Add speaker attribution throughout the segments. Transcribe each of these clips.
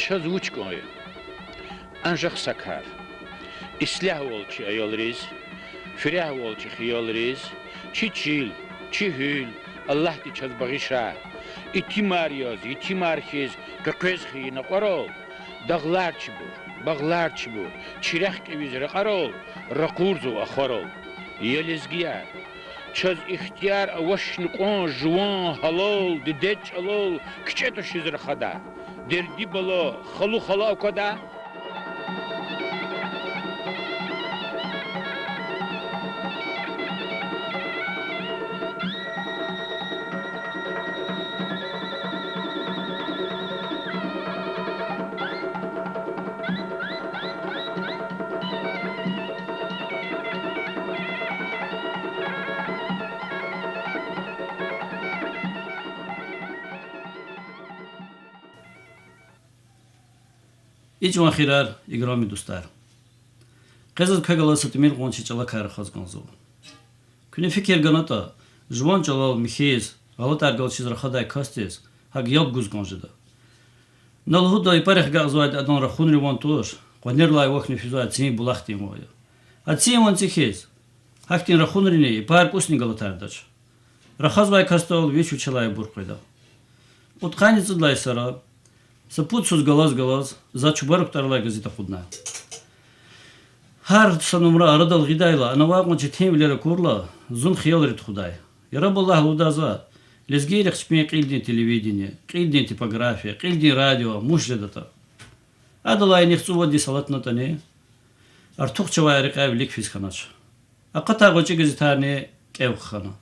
Speaker 1: چه زوج کنه انجخ سکر İslah ol ki ayolriz, firah ol ki xiyolriz, çi çil, çi hül, Allah di çaz bağışa, iti maryoz, iti markiz, qıqız xiyina qarol, dağlar çi bur, bağlar çi bur, çiraq kevizre qarol, raqurzu axarol, yelizgiyar, çaz ixtiyar avaşni qon, juvan, halol, dideç alol, kiçeto şizre xada, derdi balo, xalu xala okada,
Speaker 2: ایچ وقیرار ایگرامی دوستار. قزد کجلاسات میل قانچی چلا کار خاص گنزو. کنی فکر گناتا جوان چلا میخیز غلط ارگال چیز را خدای کاستیز هگ یاب گوز گنجده. نالهود دای پرخ گازواد ادان را خون روان توش قنیر لای وقت نفیزواد زمین بلاختی مویا. اتیم وان چیخیز هکتین را خون رینی پارک اسنی غلط ارداش. را خاص بای کاستال ویچو چلای برخیدا. اتخانی زدلای سرا Сапут сус галаз, за чубарок тарлай газета худна. Хар санумра арадал гидайла, анавагма читем влера курла, зун хиял рит худай. Ярабаллах лудаза, лезгейрих чпен қилдин телевидение, қилдин типография, қилдин радио, мушредата. Адалай нихцу води салатната не, артух чавай рикай влик физханач. Аката гочи газетарне кевхана.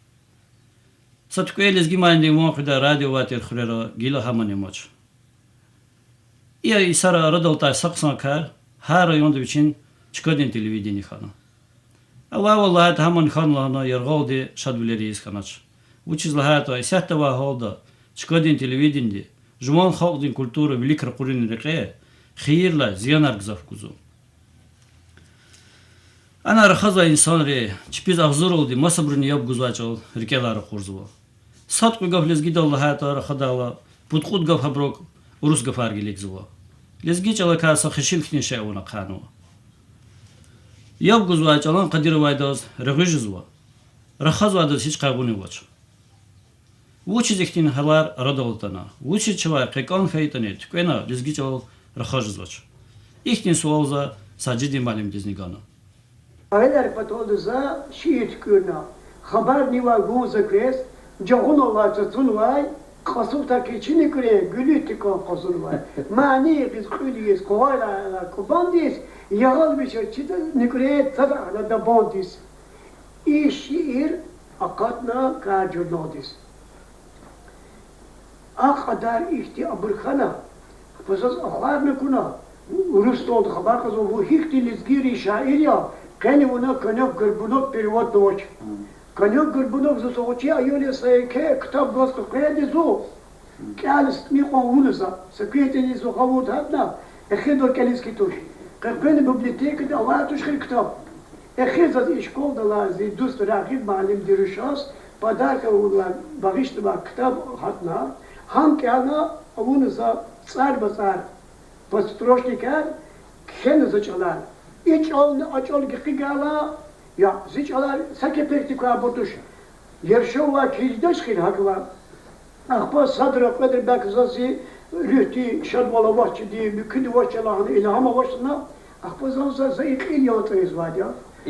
Speaker 2: Саткуе лезги майнди муахида радио ватер хурера гила хамани моч. İya isara radaltay saksan kar, her rayonda için çıkadın televizyonu xana. Allah vallahi haman xanlarına yargıldı şadvleriyiz xanaç. Bu çizlahata isahta va halda çıkadın televizyonda, juman xalqdın kulturu velik raqurin riqe, xiyirla ziyan argzaf kuzu. Ana raxaza insan re, çipiz ağzır oldu, masabrını yap guzvaçal, rikeları xurzuva. Satqı gaflezgi dallahata raxadala, putqud gaf habrok, Rus gafargilik zuva. Lezgi çala kasa xishilknin şayuna qanu. Yab guzwa çalan qadir vaydaz rğij zuva. Raxaz vaydaz hiç qayguni vaç. Vuçi zektin halar radoltana. Vuçi çava qekan feytane tkena lezgi çal raxaj zvaç. İhtin sualza sajidi malim diznigana.
Speaker 3: Aylar patolza şiit kurna. Xabar niva goza kres, jahunova çtunvay. Kasım takıçını kure gülütük kasım var. Mani biz kuyuyuz, kovayla kubandis, yağal bir şey çıtı nikure tada da bandis. İşir akatna kajurnadis. Akadar ihti aburkhana, fazaz akhar nekuna. Rus oldu haber kazı bu hikti lizgiri şair ya, kani ona kanak gırbunok perivot doğuç. Канёк Горбунов за сочи, а Юлия Сайке, ктаб госко креди зу. Кялис михон улуза, секретени зу хавут хатна, эхидо кялиски туш. Капени библиотека да аватуш хир ктаб. Эхид за школ дала зи дуст рахид малим дирушас, подарка улан багиштва ктаб хатна. Хам кяна авунуза цар базар. Построшникар кхен зачалар. İç açol gıgala ya ziçalar sakepekti kuabotuş. Yerşova kildaş khil hakva. Ahpa sadra kadar bakzasi rühti şadvala vahçı diye mükündü vahçalahını ilhama vahçına. Ahpa zansa zayıf il yantayız var ya.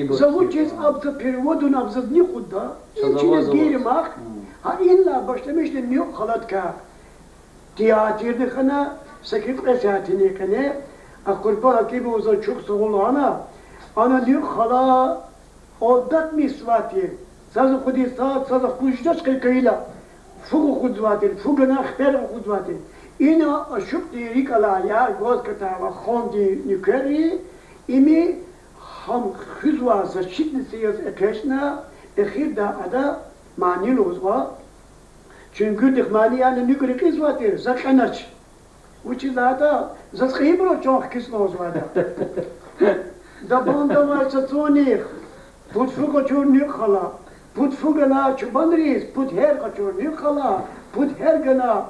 Speaker 3: Zavuçiz abza perivodun abzaz ni kudda. İçine girmak. Ha illa başlamıştı ni halat ka. Tiyatirdi kana sakit qesatini kana. Akurba hakibi uzun çok soğulana. Ana ni hala Oldat misvati, sazı kudi saat sazı kuştaş kıyla, fugu kudvati, fugana xper kudvati. İna aşık dirik alaya göz katava xondi nükeri, imi ham xizwa zaşitni siyas ekeşna, ehir da ada manil uzva. Çünkü dikmani yani nükeri kizvati, zakanaç. Uçi zada zaskibro çok kisno uzvada. Da banda varsa tonih. Put fuga çur nükhala, put fuga na çubandriz, put her kaçur nükhala, put her gana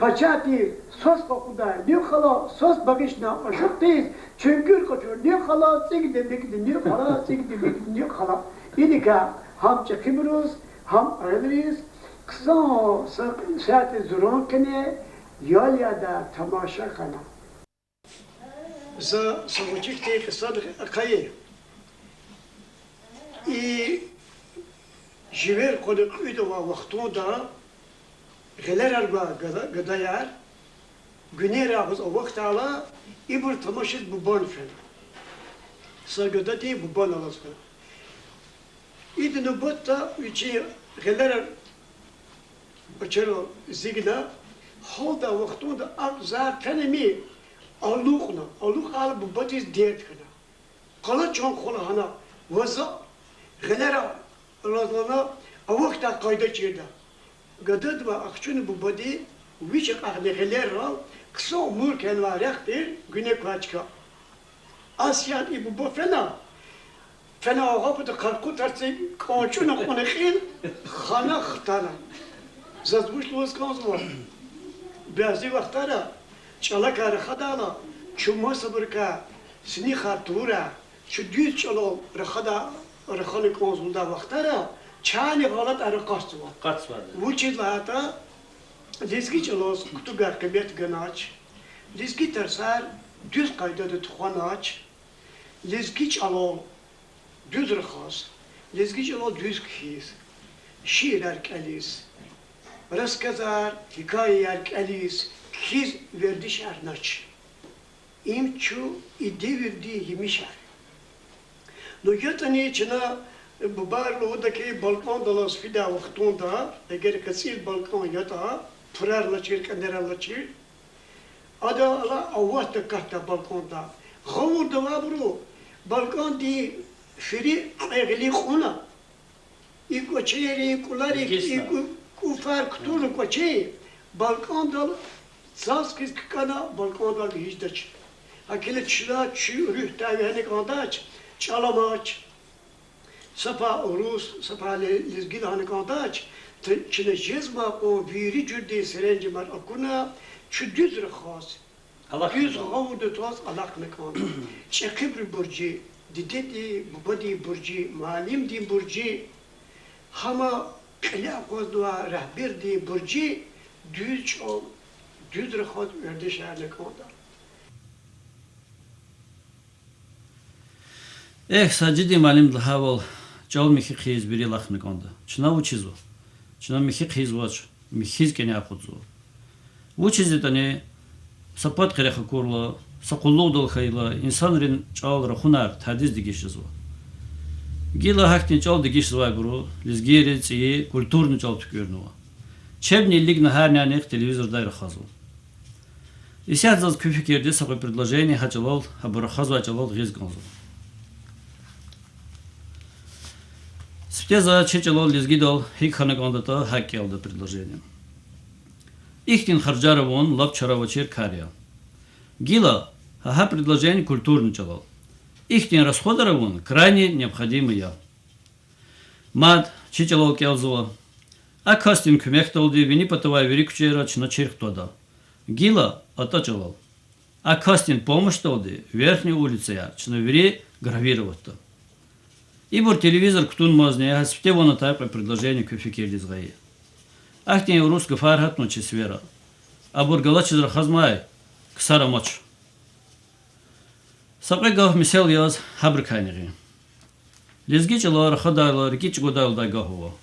Speaker 3: Paçati sos kokuda, ne kala sos bakışına aşıktayız. Çünkü kaçıyor, ne kala çekti bekti, ne kala çekti bekti, ne kala. İdika ham çekimiyoruz, ham aralıyız. Kısa saati zorun kene, yol ya da tamaşa kana. Savunçuk diye kısa akayı. Jiver koduk üdüva vaktunda geler arba gıdayar güner ağız o vakt ala ibur tamaşit bu bon fen. Sa gıdati bu bon alas fen. İdi nubutta üçü geler açero zigna holda vaktunda ak zar tenemi aluk al bu batiz diyet kana. Kala çon kola hana vaza geler Razlana avukta kayda çirda. Gadat ve akçın bu badi viçik ahlegeler ral kısa umur kenvarak bir güne kaçka. Asyan ibu bu fena. Fena ağabey de kalkut artık kançuna konakil khana xtana. Zazbuş loz kanzma. Bazı vaktara çalak arxadala çuma sabırka sini xartura şu düz çalo rxada Rıkanı konsulda vaktara çani halat arı kaçtı var.
Speaker 2: Kaç vardı?
Speaker 3: Bu çizlata diski çalos kutu garkabet ganaç. Diski tersar düz kayda da tuğanaç. Diski çalo düz rıkas. Diski çalo düz kiz. Şiir erkeliz. Raskazar hikaye erkeliz. Kiz verdi şernaç. İmçu ide verdi himişer. No yatani içine bu barlığındaki balkon dalas fida vaktunda eğer kasil balkon yata pırarla çir kenderla çir ada ala avvata kahta balkonda gavur da vabru balkon di firi egli khuna iko çeyri kulari ku fark turu koçi balkon dal saz kız kana balkon dal hiç daç akile çila çü rühta ve hani kandaç çalamaç, sapa Rus, sapa lezgil hani kandaç, çile cezma o viri cürdü serenci mar akuna, çü düz rıkhas, düz gavurdu toz alak mekan, çekibri burci, didedi bubadi burci, malim di burci, hama kela kozduğa rehber di burci, düz rıkhas verdi şehirli kanda.
Speaker 2: Саджиди малим дхавал жол михи хиз бири лахны конда. Чна учизу. Чна михи хиз воч. Михиз кене акудзу. Учизи тани сапат креха курла, сакуллу дол хайла, инсан рин чал рахунар тадиз дигишизу. Гила хактин чал дигишизу агру, лизгири ци культурный чал тükürnua. Чебни лигна харняник телевизор дай рахазу. И сяд заз küfikirdi сакой предложение хачалал, хабарахазу хачалал гизганзу. Сптеза чечелол лизгидол хик ханагондата хакки алды предложение. Ихтин харджаровон лап чаравачир кария. Гила ха предложение культурный чалол. Ихтин расходаровон крайне необходимый я. Мад чечелол келзуа. А кастин кумехтолди вини патавай вери кучерач на черхтода. Гила атачалол. А кастин помощь толди верхней улице я чна вери гравировать-то. Ибор телевизор ктун мазне, а спте вона тайпа предложение кюфикерди згаи. Ахтин русска фархат ночи свера. А бургалачи зрахазмай ксара мач. Сапре гав мисел яз хабркайниги. Лезгичалар хадайлар гич годайл да гахова.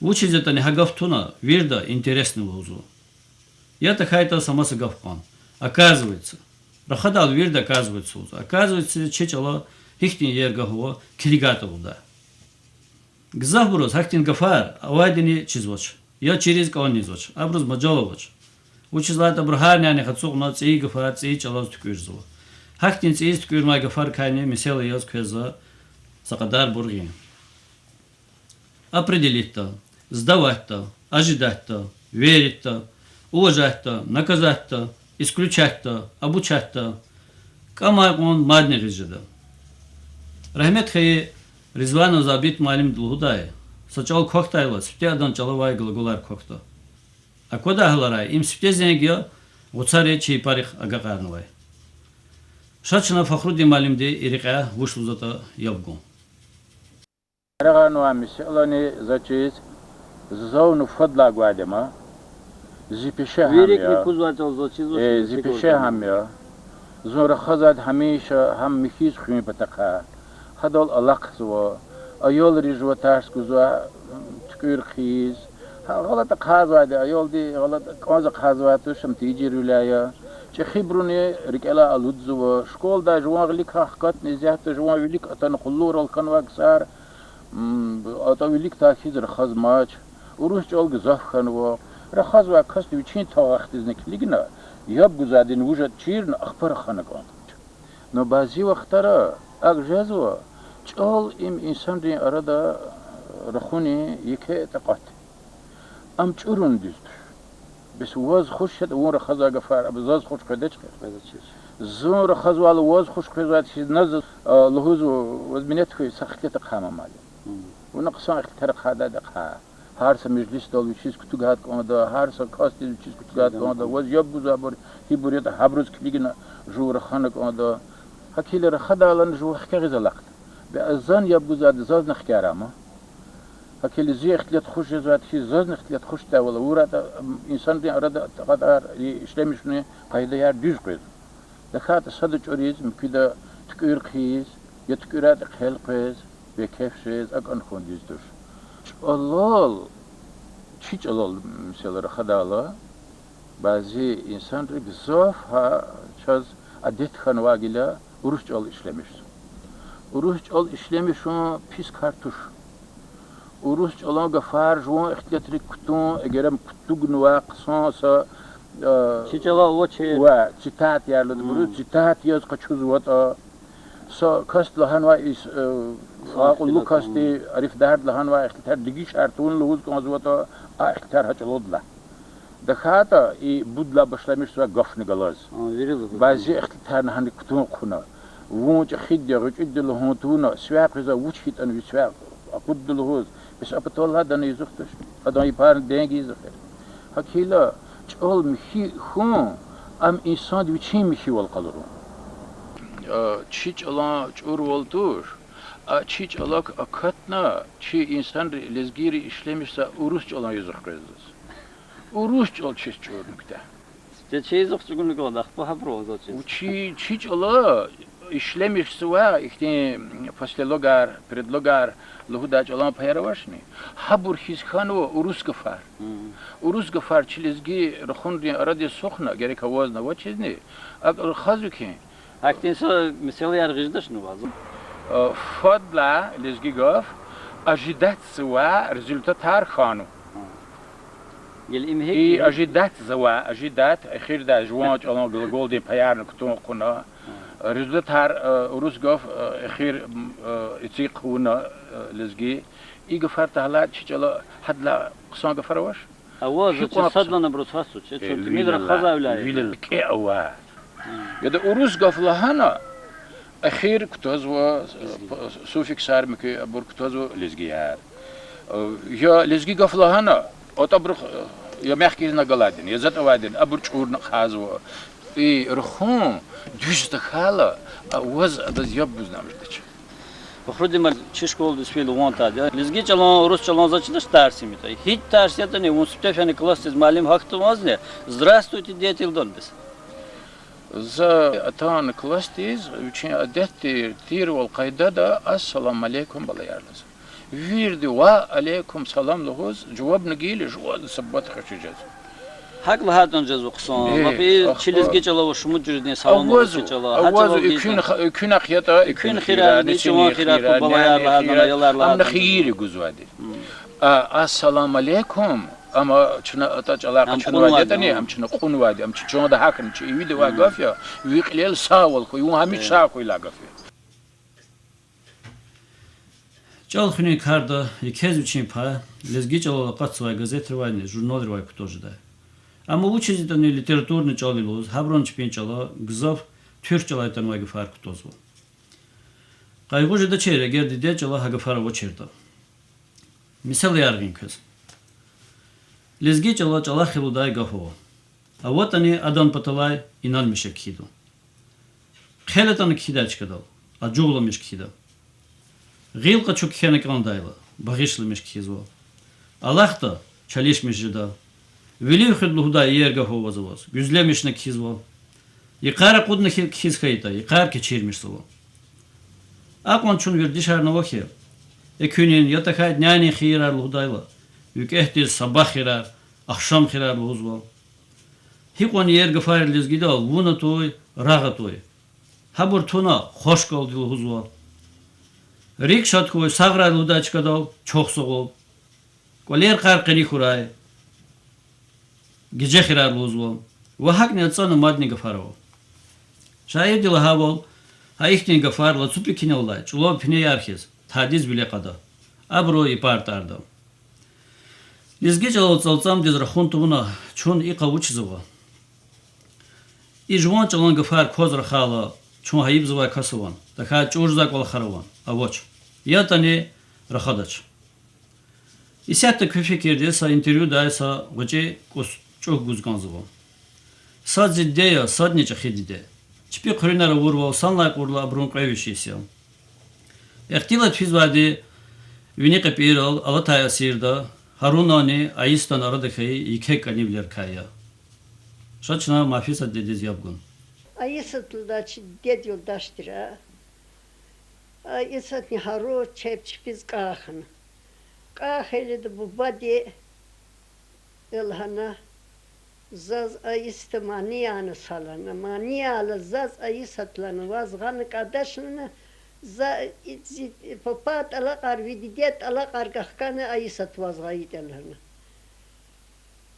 Speaker 2: Учизета не хагавтуна вирда интересный лузу. Я-то хайта сама сагавкан. Оказывается, рахадал вирда оказывается лузу. Оказывается, чечала Хихтин ергахова килигата уда. Гзахбурос хахтин гафар авайдини чизвоч. Я через каонизоч. Абрус маджаловоч. Учизлата брахарняне хацугна цей гафар цей чалаз тükürзу. Хахтин цей тükürмай гафар кайне мисел яз квеза сакадар бургин. Определить-то, сдавать-то, ожидать-то, верить-то, уважать-то, наказать-то, исключать-то, обучать-то. Кама он мадне режида. Rahmet xeyi Rizvano zabit malim dulhuday. Saçal koktayla, sütyadan çalavay gılgular kokta. Акода халарай им сптезенегио уцаре чейпарих агакарновай. Шачна Фахруддин Малимде ириқа вышлузата ябгу.
Speaker 1: Рагано амисалани зачиз зауну фадла гвадема зипише хамя зипише хамя зора хазад хамиша хам михиз хми батака хадал алак зва ayol rijwa ters guzwa tükür khiz غلط خازوا ده ayol di غلط كوز خازوا تو شم تيجي رولaya چه خبروني ركلا الودزو شكول دا جوان غليك حقات نزيات جوان وليك اتن خلور الكن واكسار اتا وليك تاخيز رخاز ماچ وروش جول گزاف خنو رخاز وا كست وچين تا وقت ازنك ليگنا ياب گزادين وجد چيرن اخبار خنقان نو بعضي وقترا اگجازو چال ام انسان دي arada رخوني يكه تقات ام چورون ديست بس واز خوش شد ور خزا غفار ابزاز خوش قدچ زور خزوال واز خوش قزات نز لهوز وزمنت خوي سخكت قامه مال ونقصان اخترق هذا دقه هارس مجلس دول چیز كتو گات كوندا هارس كاست چیز كتو گات كوندا واز يب زابر هي بريت حبرز كليگنا جور خانه كوندا حكيل رخدالن جو حكي زلق بأذان يب زاد زاز نخكارما حكيل زي اختلت خوش زاد شي زاز اختلت خوش تا ولا ورا انسان دي اراد قدر işlemişni qayda yer düz qoydu دخات صدق أريد مكيدا تكير خيز يتكيرات خيل قيز بكيفشيز أكون خونديزدر الله hiç alal mesela خدالا bazı insanlar güzel ha çaz adet kanvagila uruç al işlemiş. Uruç al işlemiş o pis kartuş. Uruç alan gafar jo ihtiyatrik kutun egerem kutugnuwa qsansa
Speaker 2: Çiçala o çe
Speaker 1: ve citat yerledi bunu citat yaz kaçuz vata so kast lahan ve is aqullu kasti arif dard lahan ve ihtiyar digi şartun luz konzvata ihtiyar haçlodla دخاتا ای بودلا başlamış ve gafni galaz. Bazı ihtiyarın hani kutun kuna. Vunç xidya güçdül hontuna swaq za vuç hit an swaq aquddul hoz. Bes apatol hadan yuzuktur. Hadan ipar dengi zıfır. Hakila çol mihi hun am insan diçim mihi wal qalru. Çiç ala çur voltur. Çiç alak akatna çi insan lezgiri işlemişse urusç olan yuzuk qızız. Urusç ol çiç çornukta.
Speaker 2: Çeyizok çugunluk oldu. Bu habro o
Speaker 1: çiç. Çiç ala işlemişse var işte после logar, перед logar lohudaç olan payaravaşni. Habur his xano urus gafar. Urus gafar çilizgi rakhundri aradi sokhna gerek avazna va çizni. Agar khazuki.
Speaker 2: Aktinsa mesela yargıcıdaş ne var?
Speaker 1: Fadla lizgi gaf ajidat swa rezultat har khano. I ajidat zawa ajidat akhir da jwanch alon golden payarn kutun quna rezultat har urus gaf akhir itiq quna lizgi i gafar tahla chichala hadla qsan gafarwash
Speaker 2: awaz تصدلنا بروتفاسو ميدر خذا ولا
Speaker 1: ويل كيوا يد urus gaflahana akhir kutazwa sufik sarmki abur kutazwa lizgi yar ya lizgi gaflahana otabruk ya mehkizna galadin ya zat awadin abur churna khazwa I rkhon düzde khala waz az yabuz namjdiç
Speaker 2: Вроде мы чешкол успели вон тад. Лезги чалон, рус чалон зачитаешь тарсими. Хит тарс это не, он специальный класс из малим хактумазне. Здравствуйте, дети Лдонбес.
Speaker 1: За атан кластиз учен адетти тирвал кайдада ассаламу алейкум балаярлас. Вирди ва алейкум салам лугуз жаваб нагили жуад саббат хачижаз.
Speaker 2: Haklı hatun cazı kısan. Lapi çilizgi çala şumu cürdine salam çala.
Speaker 1: Awazu ikün akhiyata
Speaker 2: ikün khirani çuvan khirat balayarla adana yalarla.
Speaker 1: Amna khiri guzwadi. Assalamu aleykum. Ama çuna ataç alaqı çuna vadetani am çuna qunwadi am çuna da hakin çi vidi wa gafya wiqlel sawal ko yum hamit sa ko ila gafya.
Speaker 2: Çal khuni karda ikez üçün pa lezgi çala qatsvay gazetrvani jurnalrvay kutojda. Ama bu çizgiden literatürünü çalıyoruz. Habron çıpın çala, güzel Türk çalaytan var farkı tozu. Kaygıcı da çeyre geldi de çala haga farı o çerdi. Misal yargın kız. Лезги чала чала хилудай гафо. А вот они адан паталай инан мишек хиду. Хелетан кхидач кадал, а джугла миш кхида. Гилка чук хенек рандайла, багишлы миш кхизо. Аллахта чалиш миш жида. Вели хедлухда ерга ховазаваз, güzlemiş ne kizvo. Yıkara kudna kiz kayıta, yıkar ki çirmiş savo. Akon çun bir dışarına vakı. Ekünin yatakay nani khirar luhdayla. Yük ehtiz sabah khirar, akşam khirar luhuzvo. Hikon yerga fariliz gidal, vuna toy, raga toy. Habur tuna hoş kaldı luhuzvo. Rik şat koy, sagra luhda çıkadal, çok soğuk. Koler kar kari kuray. Gece khirar luhuzvo. Vahak ne atsanı madni gafaravo. Şayet dil havol, ha ihtin gafarla tupikine olay, çulo pine yarkiz, tadiz bile kada. Abro ipartarda. Lizgece olsalsam diz rahuntuna, çun iqa uçizova. İjvan çalan gafar koz rakhala, çun hayib zava kasavan, dakha çurzak ol kharavan, avoç. Yatani rakhadaç. İsyatta köfikirde sa intervyu daysa gıcı çok guzgan zava. Sad ziddeya, sad neçe khidide. Çipi kırınara vurva, sanlay kurla brun kayvişiysam. Ehtilat fizvadi, vinik piral, alataya sirda, harunani, ayistan aradaki ikek anivler kaya. Şaçına mafisa dediz yapgun.
Speaker 4: Ayısatlıdaç ded yoldaştıra. Ayısatni haru çepçipiz kahın. Kaheli de bu badi ilhana zaz ayıstı maniyanı salana. Maniyalı zaz ayısatlanı vazganı kadaşını papat alakar vididet alakar kahkanı ayısat vazgayı elhana.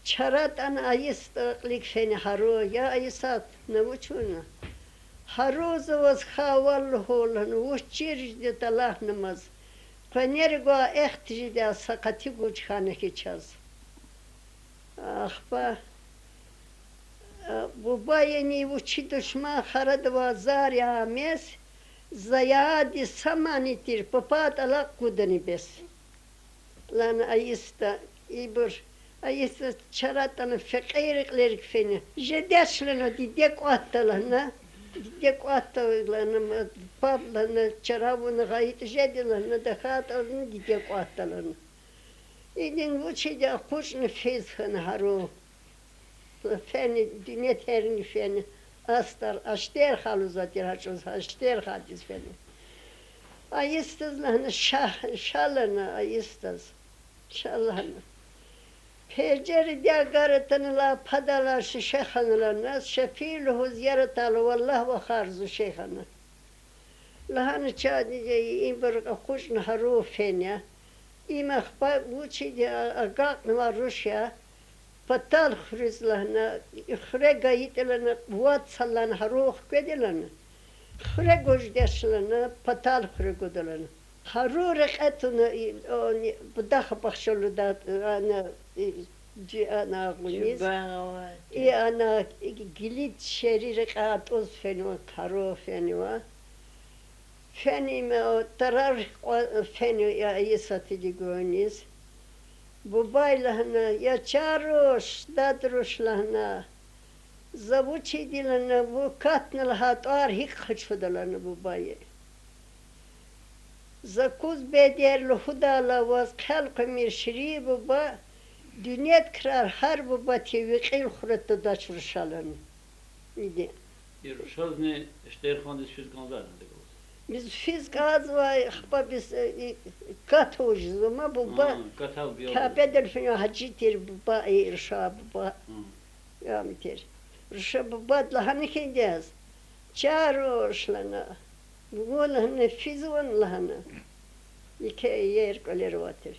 Speaker 4: Çarat an ayıstıklık feni haru ya ayısat ne uçuna. Haru zavaz havallı holanı uççirjde talah namaz. Panergo ehtijde sakati guçhane kiçaz. Ah ba. Bu bayeni uçi düşma haradva zar ya mes. Zayadi samanitir papat alak kudani bes. Lan ayısta ibur. Ayısta çaratanı fekiriklerik feni. Jedeşlana didek attalana. Didek attalana pablana çaravunu gayet jedilana da hatalını didek attalana. İdin uçide kuşnu fezhanı haru. Feni dünya terini feni. Astar aşter haluzatir haçoz aşter hadis feni. Ayıstızlarını şalana ayıstız. Şalana. Peceri diye garetanıla padalar şeyhanlarına şefiluhuz yaratalı vallah ve harzu şeyhanı. Lahanı çadice imbir kuşnu haru feni. İmek bu çidi agak var Rusya. Patal hrizlahna, khre gayitelana, vat sallan haruh kedelana. Khre gojdeslana, patal khre godalana. Haru rekatuna, budah bakşolu da ana ana guliz. Ana gilit şeri rekat oz fenwa haru fenwa. Fenime o tarar fenwa ya yesatili goniz. Bu baylahına ya çaroş, dadroşlahına, zavuçi dilana bu katnılhat arhik hıçfıdalana bu bayı. Zakuz bederli hudala vaz khalq mirşri bu ba, dünyat kırar har bu ba tevikil huratı daçrışalanı. İdi.
Speaker 2: Şaz ne işterxandis fizganlar.
Speaker 4: Biz fizik az var, biz kathojiz ama bu ba kabedel fino haciter bu ba irşa bu ba ya miter. İrşa bu ba lahane kendez. Çaroşlana. Bu lahane fizon lahane. İki yer koler vater.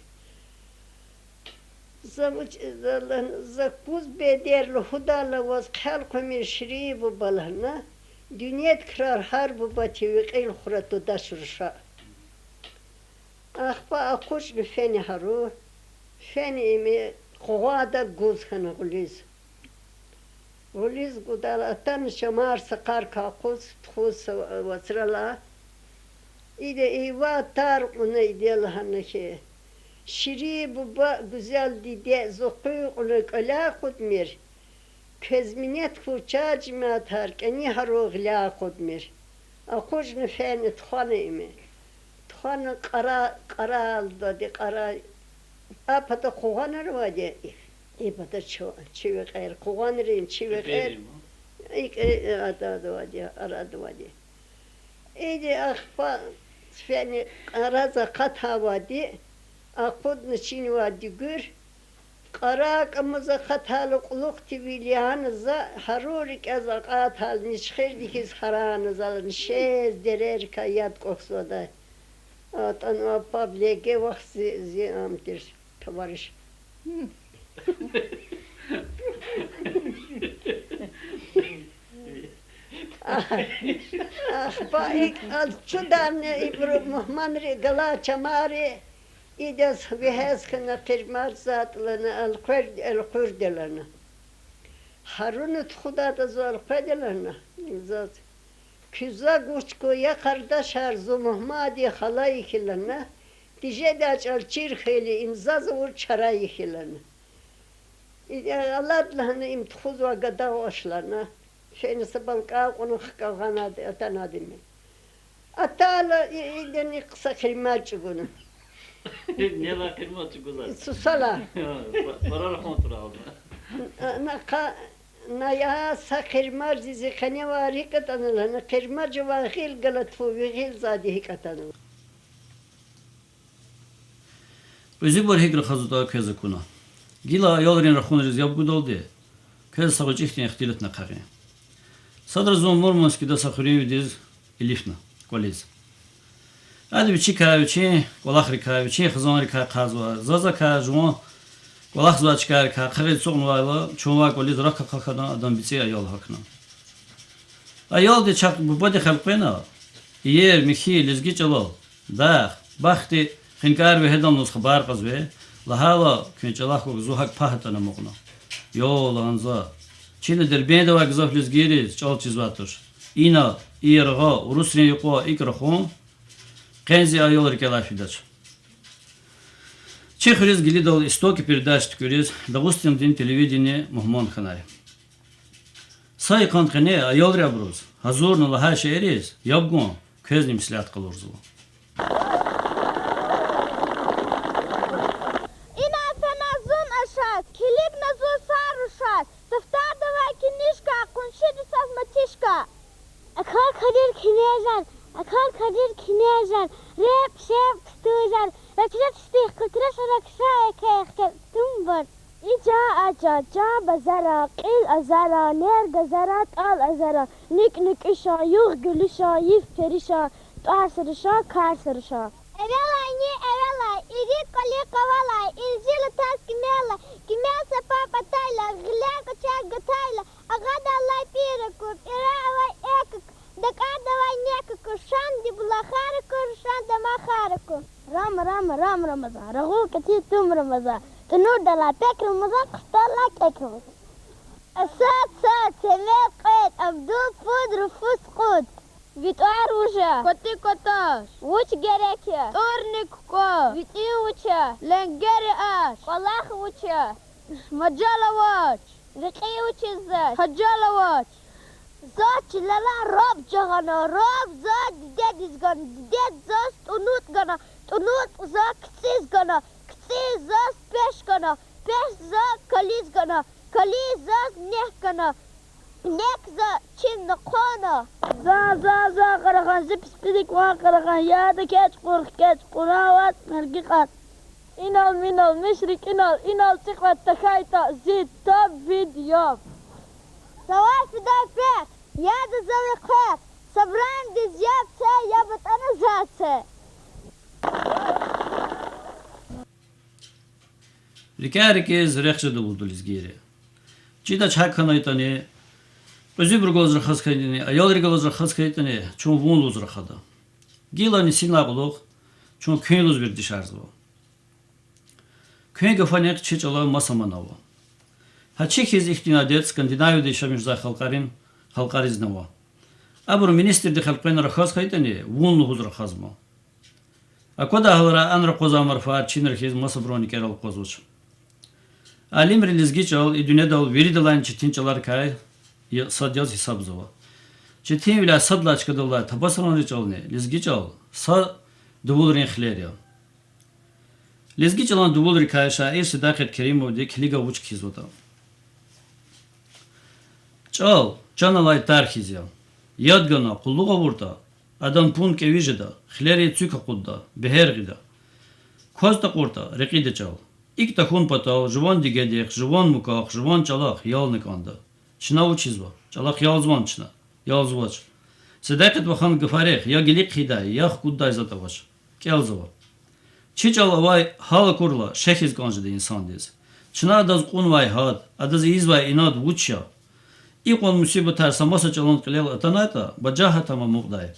Speaker 4: Zakuz bederli hudala vaz khalq mirşri bu balahna. Dünyat kırar har bu batı el khuratu daşrşa. Akhba akuş bi feni haru. Feni mi qwada guzkhana guliz. Guliz gudala atan şamar sakar ka quz khus wasrala. İde iva tar una idel hanke. Şiri baba güzel dide zokuğunu kala kudmir. Kezminet kuçac mi atar keni haroğla kudmir. Akuş nefeni txanı imi. Txanı kara aldı de kara. Apata kuğanır vade. İpata çivi kayır kuğanırın çivi kayır. İlk aradı vade aradı vade. İyi akpa feni araza kata vade. Akudnu çin vade gür. Kara kımıza katalı kuluk tibiliyanıza harurik az katal nişkhir dikiz haranıza nişez derer kayat koksoda. Atan o pablege vakti ziyamtir tavarış. Ba ik al çudan ibru muhmanri gala çamari İdes vihez kana firmar zatlarını el kurdelerine. Harunut Xuda da zor kurdelerine. Zat. Küza guçko ya kardeş arzu Muhammadi halay ikilerine. Dije de açal çirkheli imza zavur çaray ikilerine. Allah adlarını imtixuz ve gada oşlarına. Şeyini sabal onu kavgana atanadı mı? Atala ideni kısa kırmar çugunun.
Speaker 2: Ne la kırma güzel.
Speaker 4: Susala.
Speaker 2: Para rahmet aldı.
Speaker 4: Na ya sakırmar dizi kane var hikatanıla. Na kırmar cevahil galat fu vihil zadi hikatanıla.
Speaker 2: Özü var hekre xazuda keze kuna. Gila yolrin rakhunriz yabgud oldu. Keze savcı ihtiyalet na kare. Sadr zon Murmanski da sakhriyu diz elifna kolez. Hadi bir çikaviçi, kolakhrikaviçi, xazanrika qazwa. Zazaka juma kolakzwa çıkarka, qıgıt soğunwayla, çoğunwa kolez rakka qalqadan adam bitse ayol hakna. Ayol de çak bu body xalqena. Yer mikhi lizgi çalal. Da baxti xinkar ve hedan nus xabar qazve. Lahala künçalaq ko zuhak pahtana moqna. Yol anza. Çin derbende va gzaf lizgiriz çal çizvatır. İna, irğa, Rusya yuqa ikrahon. Kenzi ayolları kelafidaç. Чехрез глядал истоки передач тükürüz. Dağustin din televizyonu Muhammed Khanay. Say kantkane ayolları abruz. Hazur nala her şehriz. Yabgun közni mislat kılırız.
Speaker 5: Ina fanazun aşat, kilik nazul saruşat. Tıftar davay kinişka, kunşidi sazmatişka. Akal kadir kinejan. Akal kadir kinejan, rep şef tüzan, rakşat stih kıtraş rakşa ekek tumbar. İca aca ca bazara, qil azara, ner gazara, tal azara, nik nik işa, yuh gül işa, yif perişa, tar sırışa, kar sırışa. Evelay ni evelay, iri kali kavalay, injili tas kimela, kimel sapa patayla, gila kaçak gatayla, agadalay pirakut, ira avay ekik. Dakar davay nekku şandi bulakharku şanda makharku. Ram Ramazan. Ragu kati tum Ramazan. Tunur dala pek Ramazan kustala kek Ramazan. Asad semet qet abdul fud rufus qud. Vit'ar uja. Koti kotaş. Uç gerek ya. Tornik ko. Vit'i uça. Lengeri aş. Kolak uça. Majala vaç. Riqi uçizzaş. Hajala vaç. Zaç lala rob jagana rob zat dediz gan ded zas tunut gana tunut za ksiz gana ksiz zas peş gana peş za kaliz gana kaliz zas nek gana nek za çin qana za qaragan zipspidik wa qaragan ya da keç quravat mergiqat inal minal mishrik inal tiqat takayta zitta video Savaş fidafet, ya da zavıkhet, sabran diz yapse, ya batana zatse.
Speaker 2: Rikarikez rekşede buldu lizgiri. Cida çakkan aytani, özü bir gozra xaskaytani, ayolri gozra xaskaytani, çon vun luzra xada. Gilani sinaguluq, çon kön luz bir dişarzı. Kön gafanek çeçala masamanava. Haçikiz ihtiyadet Skandinaviyada yaşamış halqariznava. Abur minister de xalqan raxas xaytani, vun luzra xazma. А куда говоря анра коза марфа чинерхиз масаброни керал козуч. Алим релизгичал и дунедал виридалан читинчалар кай садяз хисабзова. Читин виля садлачка дала табасрони чалне лизгичал са дубулрин хлерия. Лизгичалан дубулри кайша и Сидахет Керимов де клига уч кизота. Чал чаналай тархизя. Ядгана куллуга вурта. Адам пун кевижеда, хлери цюка кудда, бехергида. Коста курта, рекиде чал. Икта хун патал, живон дигедех, живон муках, живон чалах, ялниканда. Чна учизва, чалах ялзван чна, ялзвач. Седакет вахан гафарех, я гелик хидай, ях куддай затавач. Келзава. Чичал авай хала курла, шехиз ганжеде инсан дез. Чна адаз кунвай хад, адаз извай инад вучя. Икон мусибатар самаса чалон килел атанайта, баджаха тама мугдай.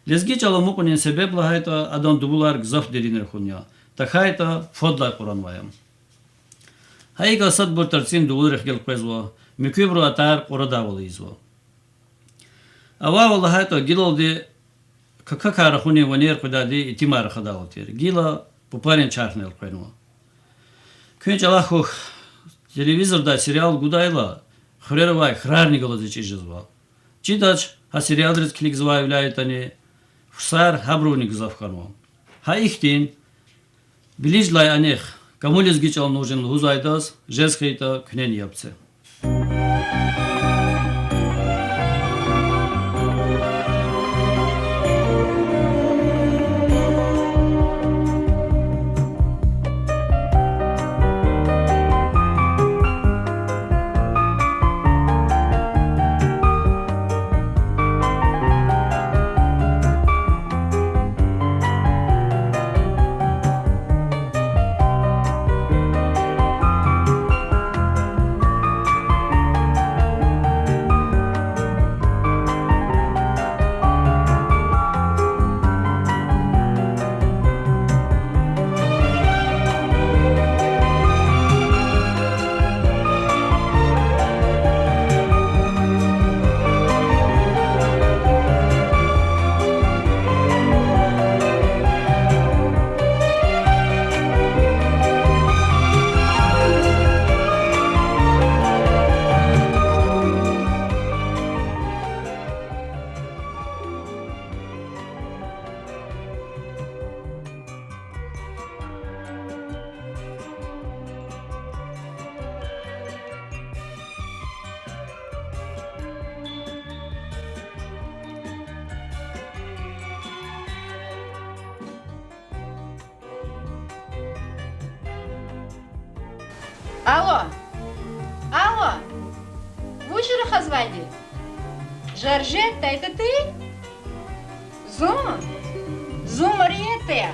Speaker 2: Лезги чала мукунин себеб лахайта адан дубулар гзаф деринер хуня. Тахайта фодлай Куран ваям. Хайга сад буртарцин дубулар хгел квезва. Микюбру атар курадавал изва. Ава лахайта гилалди какакара хуни ванер кудади итимар хадаватир. Гила пупарин чархнел квенва. Кюнч Аллаху телевизорда сериал гудайла. Хрервай храрни галази чижзва. Читач а сериал рез клик зваявляет они Фсар хабруник завхармо. Хаихтин билижлай анех. Кому лезгичал нужен лузайдас, жесхейта кнен япце.
Speaker 6: Алло, алло, Вучера Хазвади, Жоржетта, это ты? Зум, Мариетта,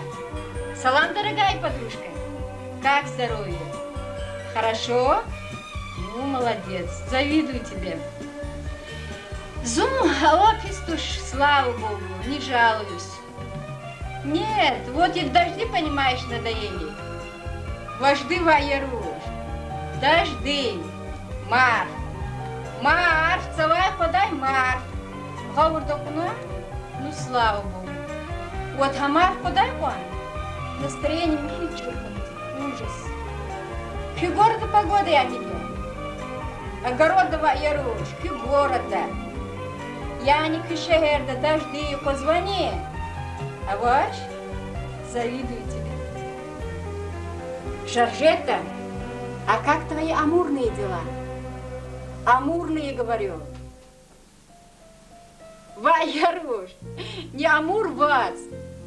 Speaker 6: салам, дорогая подружка, как здоровье? Хорошо? Ну, молодец, завидую тебе. Зум, алло, Пистуш, слава Богу, не жалуюсь. Нет, вот и дожди, понимаешь, надоели. Вожды воеруш. Дожди, Марф, целая подай Марф. Говор докуна, ну слава Богу. Вот Марф подай вон, настроение миличко, ужас. К города погода я тебе. Огородова яруш, к города. Я не к шехерда, дожди, позвони. А ваш, завидую тебе. Жоржетта, а как твои амурные дела? Амурные, говорю. Ваяруш, не Амур Вац,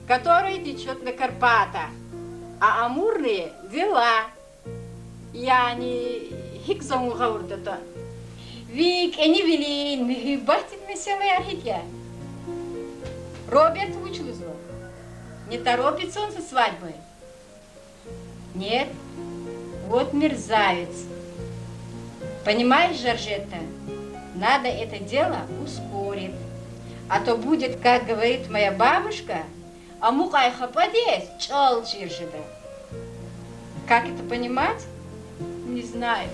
Speaker 6: который течет на Карпатах, а амурные дела. Я не хикзом угаурдата. Вик, они велин, мы батит веселые архитя. Роберт Учлузов, не торопится он со свадьбой? Нет. Вот мерзавец. Понимаешь, Жоржетта, надо это дело ускорить. А то будет, как говорит моя бабушка, а мукайха подесь, чал чиржида. Как это понимать? Не знаю.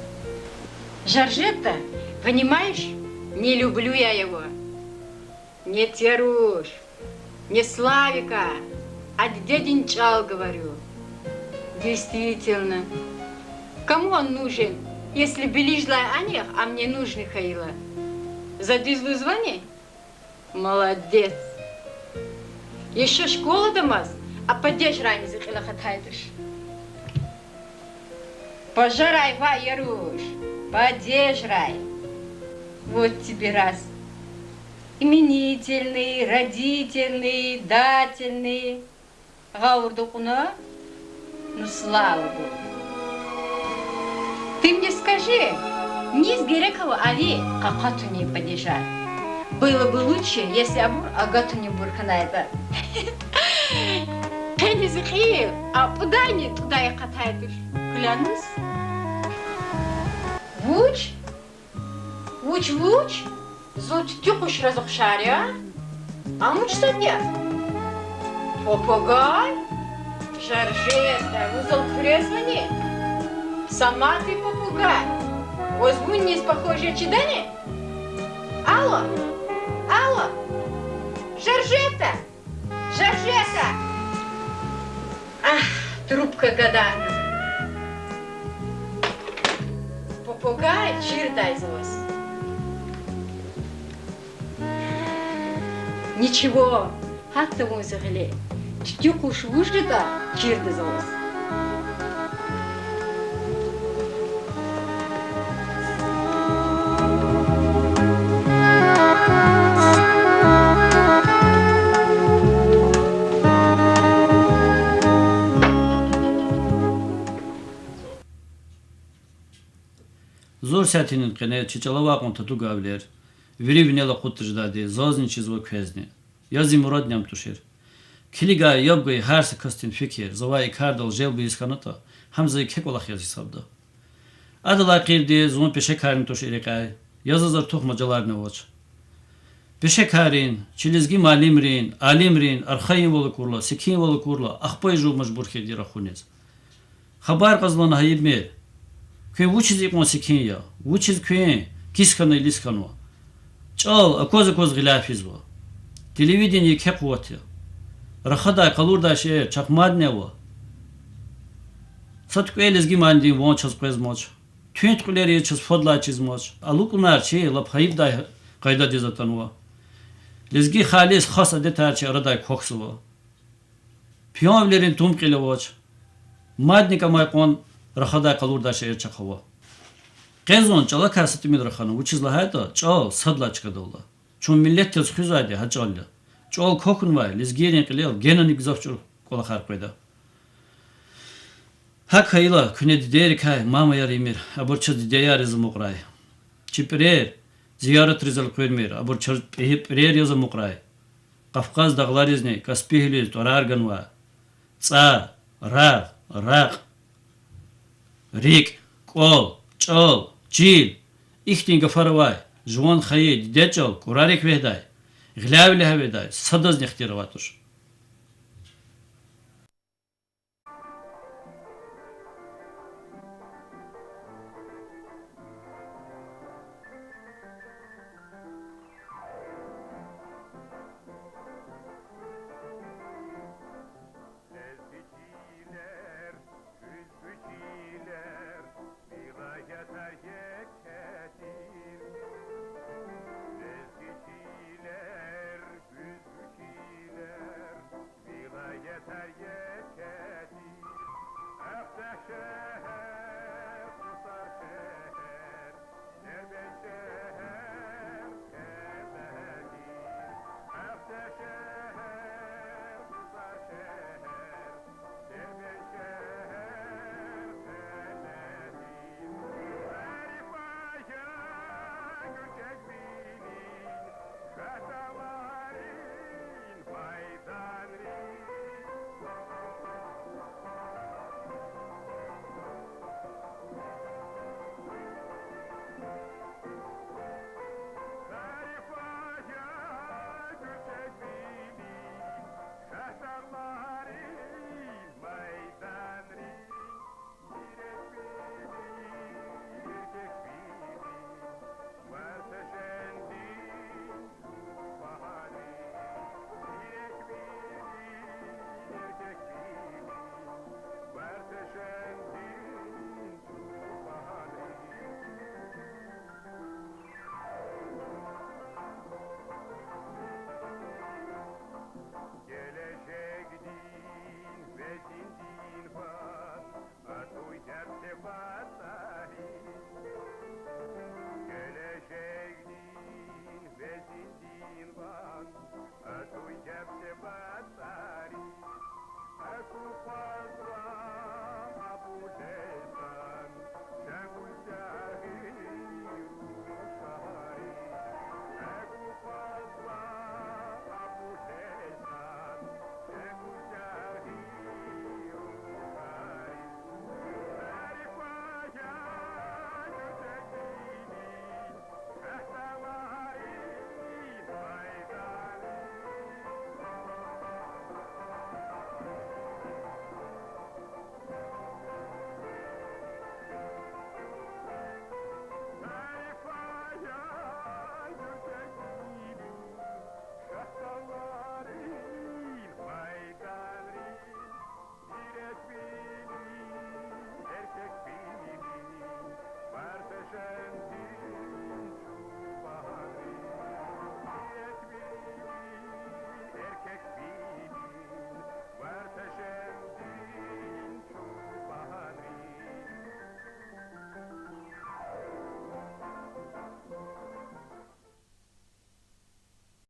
Speaker 6: Жоржетта, понимаешь, не люблю я его. Не Тяруш, не Славика, А дядин чал, говорю. Действительно. Кому он нужен, если белижла Анях, а мне нужны Хаила? За дизлу звание? Молодец. Еще школа домаз, а поддержь рани захила хатайдыш. Пожарай, ва, Яруш, поддержай. Вот тебе раз. Именительный, родительный, дательный. Гаурдукуна? Ну, слава Богу. Ты мне скажи, не с Герекова Али какату не поддержать. Было бы лучше, если Абур Агату не бурханайда. Пени захил, а подай мне туда я катайдыш. Клянусь. Вуч? Вуч? Зот тюкуш разохшаря? А муч садя? Попугай? Жаржета, узел креслани? Сама ты попугай. Возьму не с похожей чидани? Алло? Жаржета! Ах, трубка гадана. Попугай чирдай злось. Ничего, хатта музыгли. Тюкуш вужлита чирды злось.
Speaker 2: Zor sətinin qene çiçalava qonta tu gavler. Viri vinela xutjdadi, zazni çizvo kvezni. Yazi murad nem tuşer. Kiliga yabgay her se kastin fikir, zavai kardal jelbi iskanata. Hamza kek ola yaz hesabda. Adala qirdi zon peşe karin tuşeri qay. Yazazar toxmacalar ne voç. Peşe karin, çilizgi malimrin, alimrin, arxayin volu kurla, sikin volu kurla, axpay ju majbur khedi raxunez. Xabar qazlan hayibmer. Кой вучиз икон сикинья, вучиз кой кискано и лискано. Чал, а козы гиляфизво. Телевидение кеквоте. Рахада калурда ше чакмаднево. Сатку элизги мандин вон час моч. Тюнт кулери час фодла чиз моч. Алукунар че лапхаибда кайда дезатанва. Лизги халис хас адетар че арадай коксво. Пионвлерин тумкилевоч. Мадника майкон Рахада калурда шеер чахава. Кезон чала карсати мидрахана учизла хайта чал садлачка дола. Чун миллет тез хузади хачалла. Чал кокун вай лизгерин qilel genenik zavchur кола харпайда. Хак хайла күне дидер кай мама яримир абурча дидяр из муqray. Чипрер зиярат ризал көрмер абурча прер яз муqray. Кавказ дагылар изне Каспий торарганва. Ца ра рак Рик, кол, чол, чил, ихтин гафаровай, жуан хае, дидечал, курарик вехдай, глявили хаведай, садаз нехтироватуш.